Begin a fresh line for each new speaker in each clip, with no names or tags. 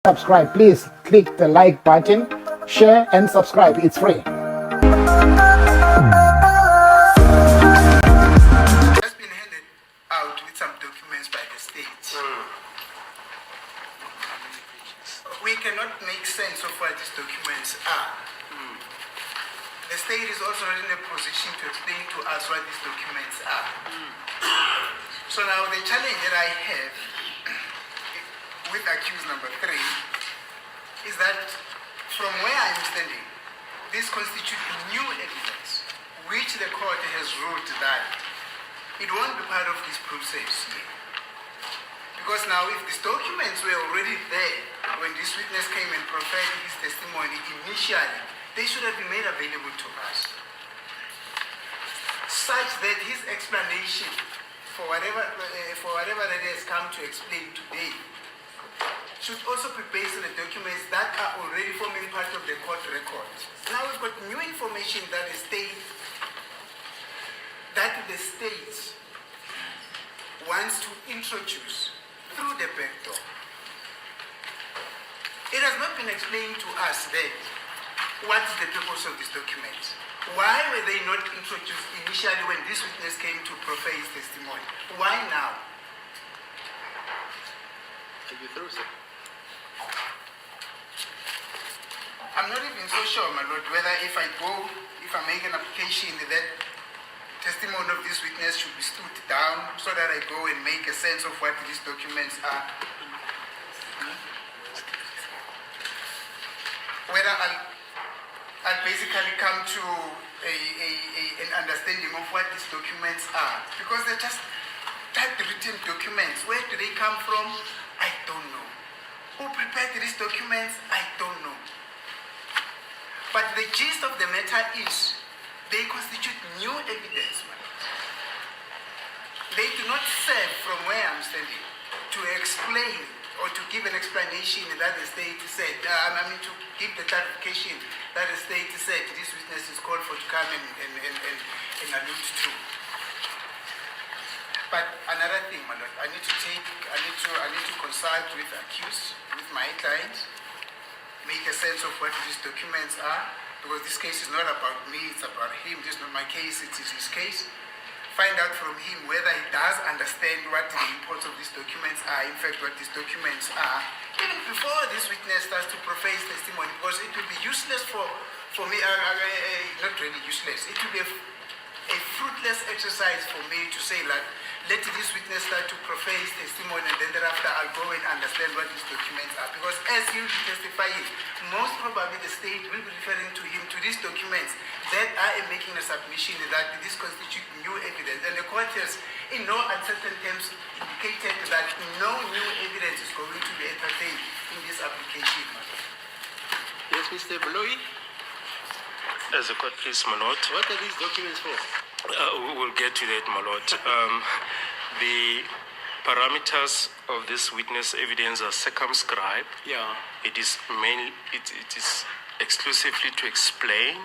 subscribe, please click the like button, share and subscribe. It's free.
Has been handed out with some documents by the state. We cannot make sense of what these documents are. The state is also not in a position to explain to us what these documents are. So now the challenge that I have with accused number 3 is that from where I'm standing, this constitutes new evidence which the court has ruled that it won't be part of this process. Because now if these documents were already there when this witness came and provided his testimony initially, they should have been made available to us, such that his explanation for whatever that has come to explain today should also be based on the documents that are already forming part of the court record. Now we've got new information that the state wants to introduce through the back door. It has not been explained to us that what is the purpose of these documents. Why were they not introduced initially when this witness came to proffer his testimony? Why now?
Are you through, sir?
I'm not even so sure, my lord, whether if I make an application that testimony of this witness should be stood down so that I go and make a sense of what these documents are. Whether I'll basically come to an understanding of what these documents are. Because they're just typewritten documents. Where do they come from? I don't know. Who prepared these documents? I don't know. But the gist of the matter is, they constitute new evidence. They do not serve from where I'm standing to explain or to give an explanation that the state said, to give the clarification that the state said this witness is called for to come and allude to. But another thing, my lord, I need to consult with accused, with my client, make a sense of what these documents are, because this case is not about me, it's about him. This is not my case, it is his case. Find out from him whether he does understand what the importance of these documents are, in fact what these documents are, even before this witness starts to proffer his testimony, because it will be useless for me, not really useless, it will be a fruitless exercise for me to say like, let this witness start to proffer his testimony and then thereafter I'll go and understand what these documents are. Because as he will be testifying, most probably the state will be referring to him to these documents that I am making a submission that this constitutes new evidence. And the court has, in no uncertain terms, indicated that no new evidence is going to be entertained in this application.
Yes, Mr. Bloy.
As a court, please, my lord.
What are these documents for?
We'll get to that, my lord. The parameters of this witness evidence are circumscribed.
Yeah.
It is exclusively to explain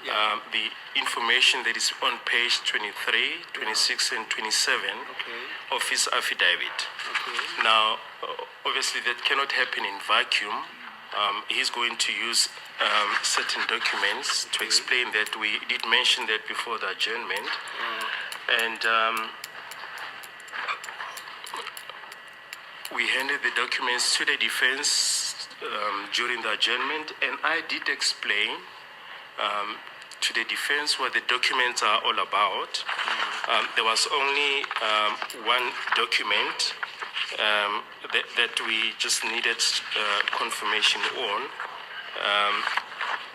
the information that is on page 23, 26, and 27 of his affidavit.
Okay.
Now, obviously, that cannot happen in vacuum. He's going to use certain documents to explain that. We did mention that before the adjournment. And we handed the documents to the defense during the adjournment, and I did explain to the defense what the documents are all about. There was only one document that we just needed confirmation on,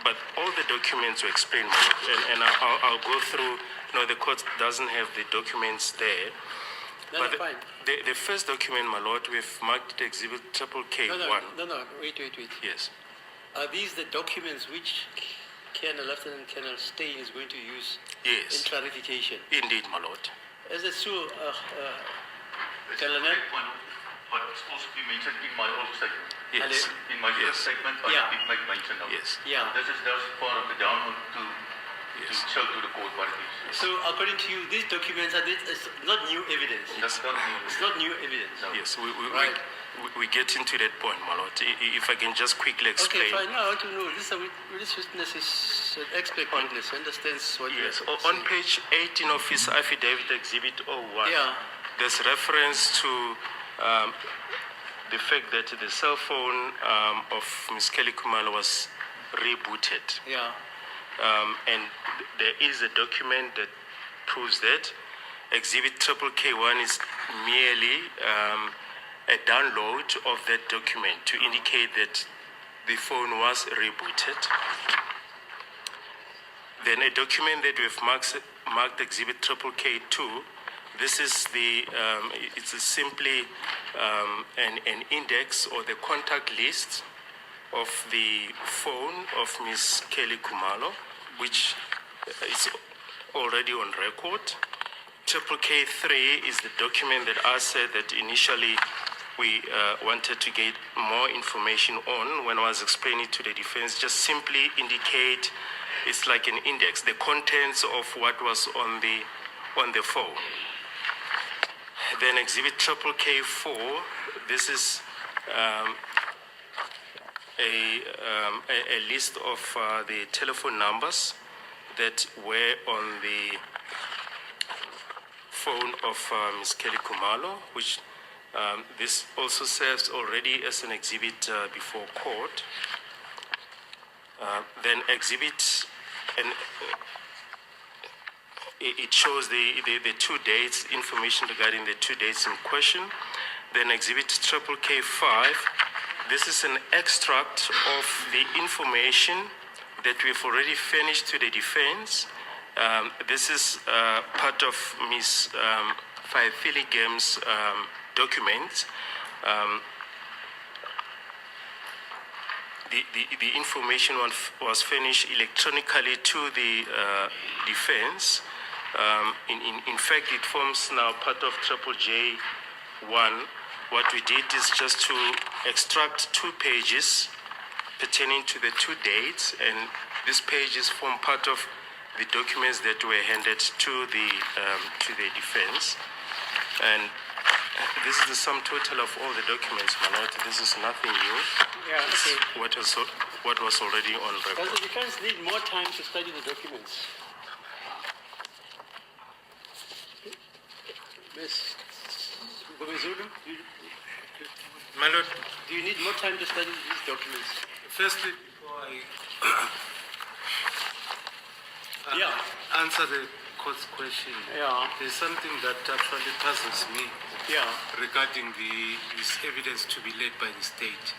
but all the documents were explained, and I'll go through. No, the court doesn't have the documents there.
No,
but
fine.
The first document, my lord, we've marked it Exhibit K1.
No, wait.
Yes.
Are these the documents which Lieutenant Colonel Stein is going to use in
Yes.
clarification?
Indeed, my lord.
As a so, Colonel?
But it's also been mentioned in my old statement.
Yes.
In my first statement, I
Yeah.
did make mention of it.
Yes.
Yeah.
This is just part of the download to
Yes.
to show to the court what it is.
So according to you, these documents are it's not new evidence.
That's not new.
It's not new evidence.
No.
Yes,
Right.
we get into that point, my lord. If I can just quickly explain.
Okay, fine. Now I want to know. This witness is an expert witness. Understands what
Yes,
you're
on
saying.
page 18 of his affidavit, Exhibit 01,
Yeah.
there's reference to the fact that the cell phone of Ms. Kelly Kumalo was rebooted.
Yeah.
And there is a document that proves that. Exhibit K1 is merely a download of that document to indicate that the phone was rebooted. Then a document that we've marked Exhibit K2. This is it's simply an index or the contact list of the phone of Ms. Kelly Kumalo, which is already on record. K3 is the document that I said that initially we wanted to get more information on when I was explaining to the defense, just simply indicate it's like an index, the contents of what was on the phone. Then Exhibit K4, this is a list of the telephone numbers that were on the phone of Ms. Kelly Kumalo, which this also serves already as an exhibit before court. Then exhibit, and it shows the two dates, information regarding the 2 dates in question. Then exhibit K5, this is an extract of the information that we've already furnished to the defense. This is part of Ms. Filigham's documents. The information was finished electronically to the defense. In fact, it forms now part of J1. What we did is just to extract 2 pages pertaining to the 2 dates, and these pages form part of the documents that were handed to the defense. And this is the sum total of all the documents, my lord. This is nothing new.
Yeah, okay.
What was already on record.
Does the defense need more time to study the documents? Ms. Gomezulu,
My lord,
do you need more time to study these documents?
firstly, before I
Yeah.
answer the court's question,
Yeah.
there's something that actually puzzles me
Yeah.
regarding this evidence to be laid by the state.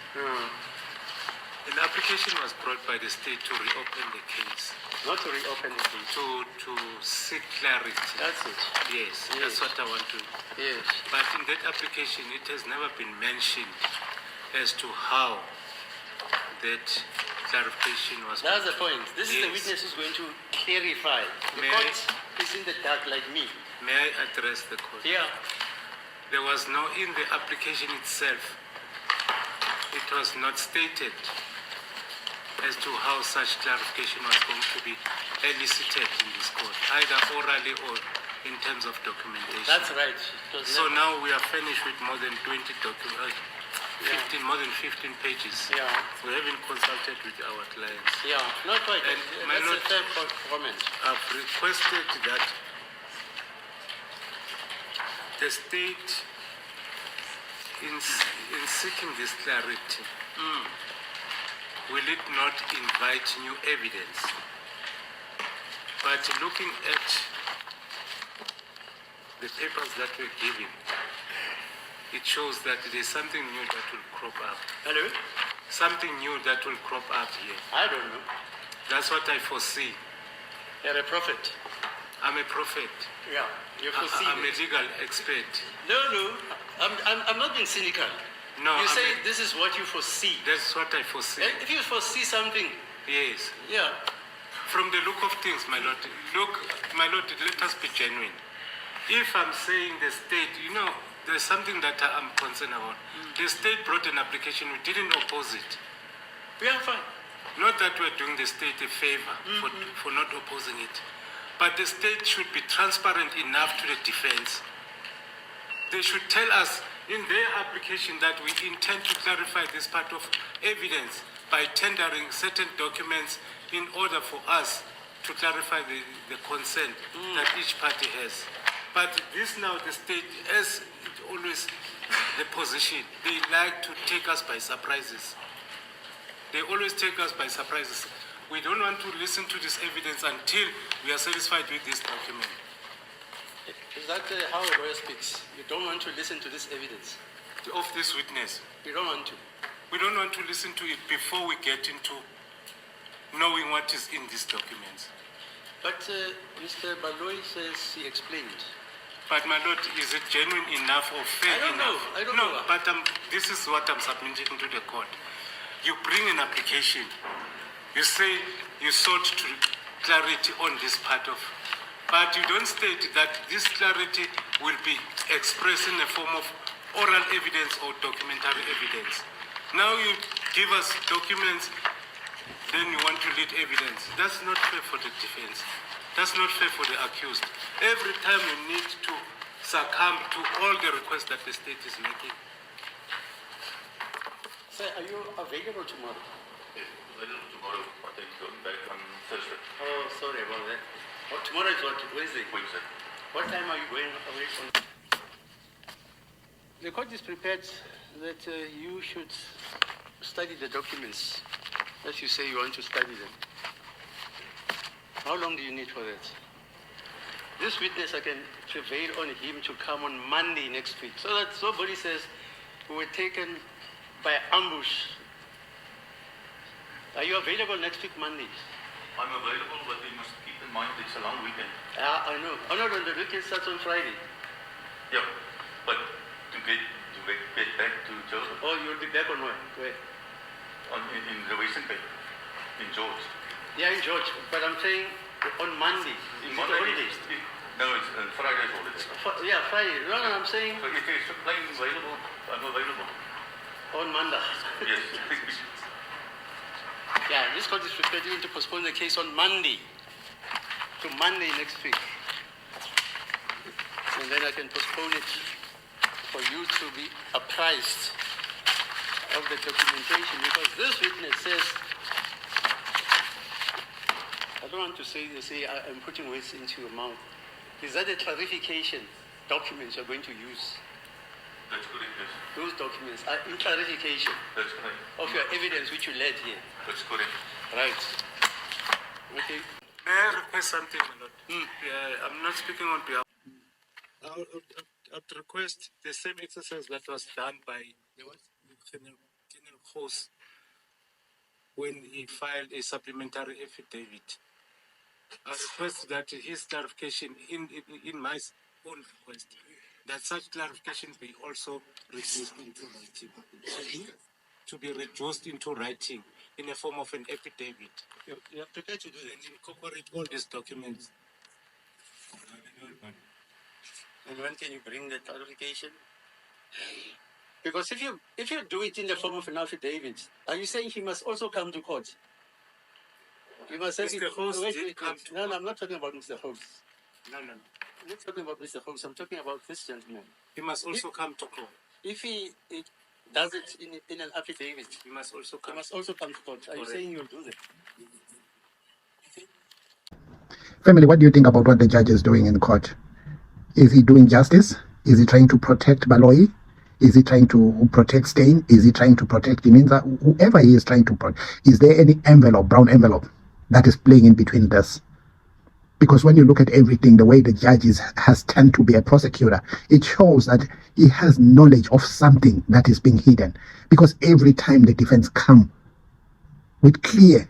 An application was brought by the state to reopen the case,
Not to reopen the case.
to seek clarity.
That's it.
Yes,
Yes.
that's what I want to.
Yes.
But in that application, it has never been mentioned as to how that clarification was.
That's the point. This is the
Yes.
witness who's going to clarify. The
May I-
court is in the dark like me.
May I address the court?
Yeah.
There was no, in the application itself, it was not stated as to how such clarification was going to be elicited in this court, either orally or in terms of documentation.
That's right. It was
So
never-
now we are finished with more than 20 documents, more than 15 pages.
Yeah.
We haven't consulted with our clients.
Yeah, not quite.
And my
That's
lord-
a fair comment.
I've requested that the state, in seeking this clarity, will it not invite new evidence? But looking at the papers that were given, it shows that there's something new that will crop up.
Hello?
Something new that will crop up here.
I don't know.
That's what I foresee.
You're a prophet.
I'm a prophet.
Yeah. You foresee
I'm a
it.
legal expert.
No. I'm not being cynical.
No,
You
I'm
say
a-
this is what you foresee.
That's what I foresee.
And if you foresee something,
Yes.
yeah.
From the look of things, my lord, my lord, let us be genuine. If I'm saying the state, there's something that I'm concerned about. The state brought an application, we didn't oppose it.
We are fine.
Not that we're doing the state a favor for not opposing it, but the state should be transparent enough to the defense. They should tell us in their application that we intend to clarify this part of evidence by tendering certain documents in order for us to clarify the consent that each party has. But this now, the state, as it always the position, they like to take us by surprises. They always take us by surprises. We don't want to listen to this evidence until we are satisfied with this document.
Is that how a lawyer speaks? You don't want to listen to this evidence?
Of this witness.
You don't want to?
We don't want to listen to it before we get into knowing what is in these documents.
But Mr. Baloy says he explained.
But my lord, is it genuine enough or fair enough?
I don't know.
But this is what I'm submitting to the court. You bring an application. You say you sought to clarity on this part of, but you don't state that this clarity will be expressed in the form of oral evidence or documentary evidence. Now you give us documents, then you want to lead evidence. That's not fair for the defense. That's not fair for the accused. Every time you need to succumb to all the requests that the state is making.
Sir, are you available tomorrow?
Yes, available tomorrow, but I'm going back on Thursday.
Oh, sorry about that. Oh, tomorrow is what? Wednesday?
Wednesday.
What time are you going away from? The court is prepared that you should study the documents as you say you want to study them. How long do you need for that? This witness, I can prevail on him to come on Monday next week, so that somebody says we were taken by ambush. Are you available next week, Monday?
I'm available, but we must keep in mind it's a long weekend.
I know. Oh, no, the weekend starts on Friday.
Yeah, but to get back to Joseph,
Oh, you'll be back on where?
in the Western Cape, in George.
Yeah, in George. But I'm saying on Monday. Is it a holiday?
No, it's Friday's holiday.
Yeah, Friday. No, I'm saying
So if there's a plane available, I'm available.
on Monday.
Yes.
Yeah, this court is prepared even to postpone the case on Monday to Monday next week. And then I can postpone it for you to be apprised of the documentation, because this witness says, I don't want to say I'm putting words into your mouth. Is that the clarification documents you're going to use?
That's correct, yes.
Those documents are in clarification
That's correct.
of your evidence which you led here.
That's correct.
Right. Okay.
May I request something, my lord? Yeah, I'm not speaking on behalf. I'd request the same exercise that was done by General Host when he filed a supplementary affidavit. I request that his clarification in my own request, that such clarification be also reduced into writing. To be reduced into writing in the form of an affidavit.
You are prepared to do that.
And incorporate all these documents.
And when can you bring the clarification? Because if you do it in the form of an affidavit, are you saying he must also come to court? You must say
Mr. Host did come to
No, I'm not talking about Mr. Host.
No.
I'm not talking about Mr. Host. I'm talking about this gentleman.
He must also come to court.
If he does it in an affidavit,
He must also
he
come.
must also come to court. Are you
Correct.
saying you'll do that?
Family, what do you think about what the judge is doing in court? Is he doing justice? Is he trying to protect Baloyi? Is he trying to protect Stein? Is he trying to protect Diminza? Whoever he is trying to protect. Is there any envelope, brown envelope, that is playing in between this? Because when you look at everything, the way the judge has tended to be a prosecutor, it shows that he has knowledge of something that is being hidden. Because every time the defense come with clear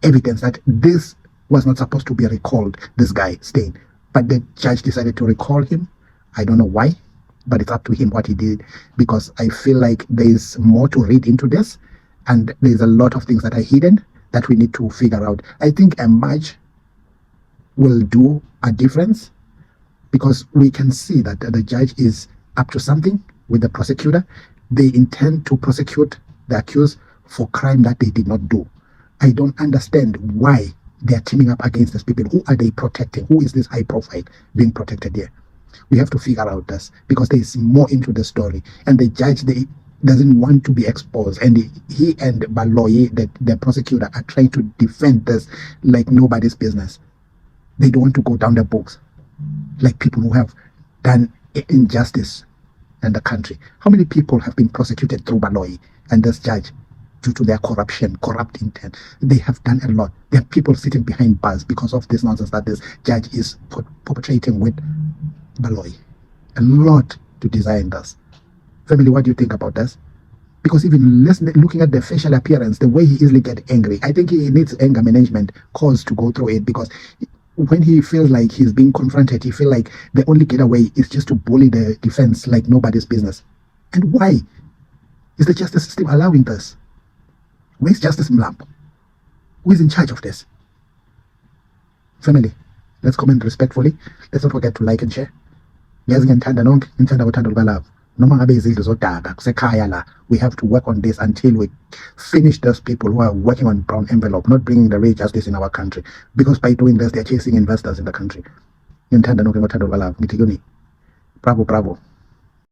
evidence that this was not supposed to be recalled, this guy, Stein, but the judge decided to recall him. I don't know why, but it's up to him what he did, because I feel like there is more to read into this, and there's a lot of things that are hidden that we need to figure out. I think a match will do a difference, because we can see that the judge is up to something with the prosecutor. They intend to prosecute the accused for crime that they did not do. I don't understand why they are teaming up against these people. Who are they protecting? Who is this high profile being protected here? We have to figure out this, because there is more into the story, and the judge doesn't want to be exposed, and he and Baloyi, the prosecutor, are trying to defend this like nobody's business. They don't want to go down the books like people who have done injustice in the country. How many people have been prosecuted through Baloyi and this judge due to their corrupt intent? They have done a lot. There are people sitting behind bars because of this nonsense that this judge is perpetrating with Baloyi. A lot to design this. Family, what do you think about this? Because even looking at the facial appearance, the way he easily gets angry, I think he needs anger management course to go through it, because when he feels like he's being confronted, he feels like the only getaway is just to bully the defense like nobody's business. And why is the justice system allowing this? Where's Justice Mlambo? Who is in charge of this? Family, let's comment respectfully. Let's not forget to like and share. Yazi ngiyandithanda nonke, ngithanda uthando lukalava. Noma ngabe izidlo zodaka kusekhaya la, we have to work on this until we finish those people who are working on brown envelope, not bringing the real justice in our country. Because by doing this, they're chasing investors in the country. Ngiyandithanda nonke ngothando lukalava. Ngithi kuni, bravo, bravo.